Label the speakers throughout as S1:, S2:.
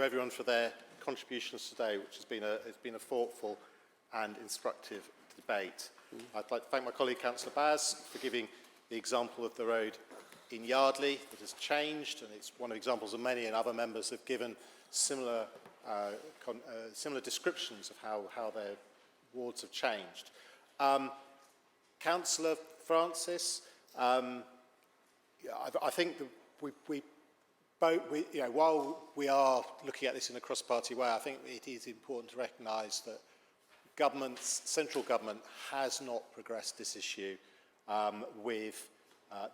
S1: Everyone for their contributions today, which has been a thoughtful and instructive debate. I'd like to thank my colleague Councillor Baz for giving the example of the road in Yardley that has changed, and it's one of the examples of many, and other members have given similar descriptions of how their wards have changed. Councillor Francis, I think that while we are looking at this in a cross-party way, I think it is important to recognise that central government has not progressed this issue with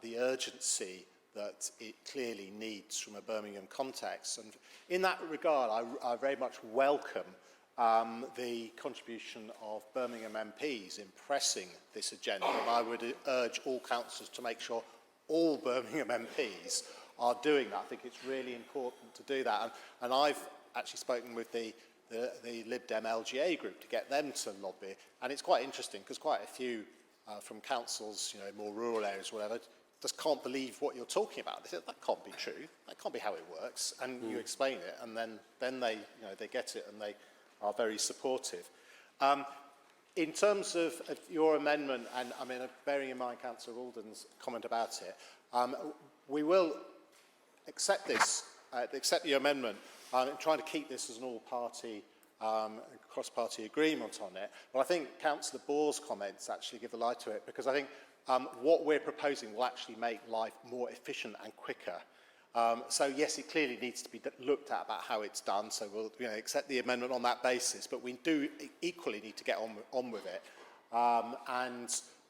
S1: the urgency that it clearly needs from a Birmingham context. And in that regard, I very much welcome the contribution of Birmingham MPs in pressing this agenda, and I would urge all councillors to make sure all Birmingham MPs are doing that. I think it's really important to do that, and I've actually spoken with the Lib Dem LGA group to get them to lobby, and it's quite interesting because quite a few from councils, more rural areas, whatever, just can't believe what you're talking about. They say that can't be true, that can't be how it works, and you explain it, and then they they get it and they are very supportive. In terms of your amendment, and I mean, bearing in mind Councillor Alden's comment about it, we will accept this, accept your amendment, and trying to keep this as an all-party, cross-party agreement on it. But I think Councillor Bohr's comments actually give the lie to it, because I think what we're proposing will actually make life more efficient and quicker. So yes, it clearly needs to be looked at about how it's done, so we'll accept the amendment on that basis, but we do equally need to get on with it.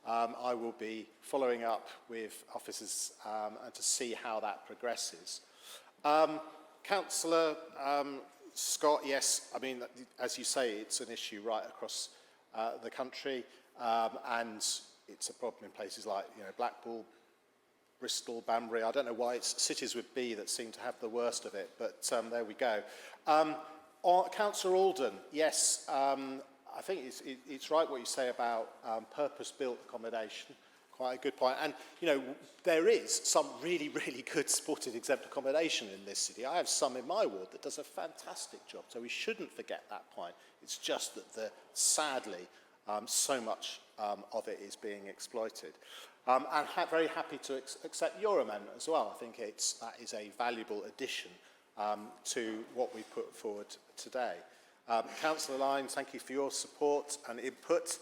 S1: I will be following up with officers and to see how that progresses. Councillor Scott, yes, I mean, as you say, it's an issue right across the country, and it's a problem in places like Blackpool, Bristol, Banbury. I don't know why it's cities with B that seem to have the worst of it, but there we go. Councillor Alden, yes, I think it's right what you say about purpose-built accommodation. Quite a good point. And, there is some really, really good supported exempt accommodation in this city. I have some in my ward that does a fantastic job, so we shouldn't forget that point. It's just that, sadly, so much of it is being exploited. And very happy to accept your amendment as well. I think that is a valuable addition to what we put forward today. Councillor Lyons, thank you for your support and input.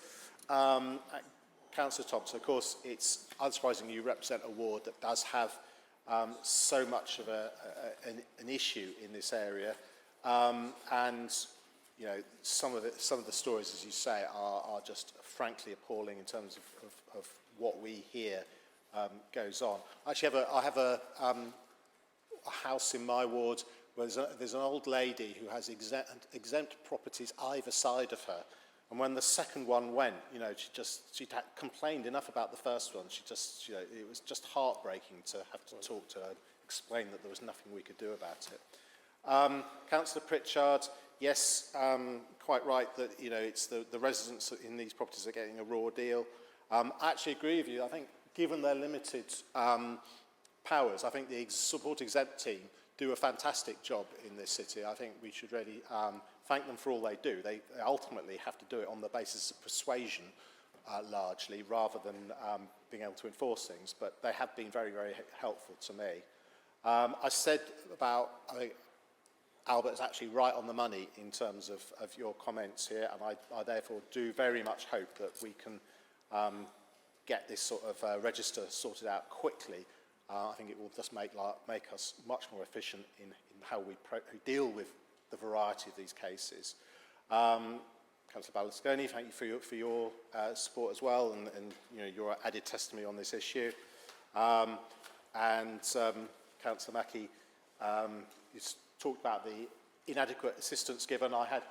S1: Councillor Thompson, of course, it's unsurprising you represent a ward that does have so much of an issue in this area, and some of the stories, as you say, are just frankly appalling in terms of what we hear goes on. Actually, I have a house in my ward where there's an old lady who has exempt properties either side of her, and when the second one went, she complained enough about the first one. It was just heartbreaking to have to talk to her, explain that there was nothing we could do about it. Councillor Pritchard, yes, quite right that it's the residents in these properties are getting a raw deal. I actually agree with you. I think given their limited powers, I think the support exempt team do a fantastic job in this city. I think we should really thank them for all they do. They ultimately have to do it on the basis of persuasion, largely, rather than being able to enforce things, but they have been very, very helpful to me. I said about, I think Albert is actually right on the money in terms of your comments here, and I therefore do very much hope that we can get this sort of register sorted out quickly. I think it will just make us much more efficient in how we deal with the variety of these cases. Councillor Ballasconi, thank you for your support as well, and your added testimony on this issue. Councillor Mackie, you talked about the inadequate assistance given. Like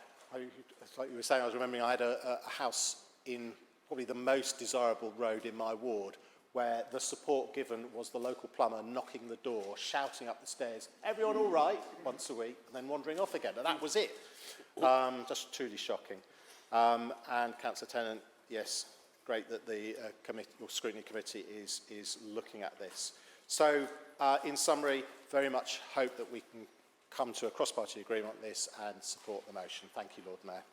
S1: you were saying, I was remembering I had a house in probably the most desirable road in my ward, where the support given was the local plumber knocking the door, shouting up the stairs, "Everyone all right?" once a week, and then wandering off again. And that was it. Just truly shocking. And Councillor Tennant, yes, great that the scrutiny committee is looking at this. So, in summary, very much hope that we can come to a cross-party agreement on this and support the motion. Thank you, Lord Mayor.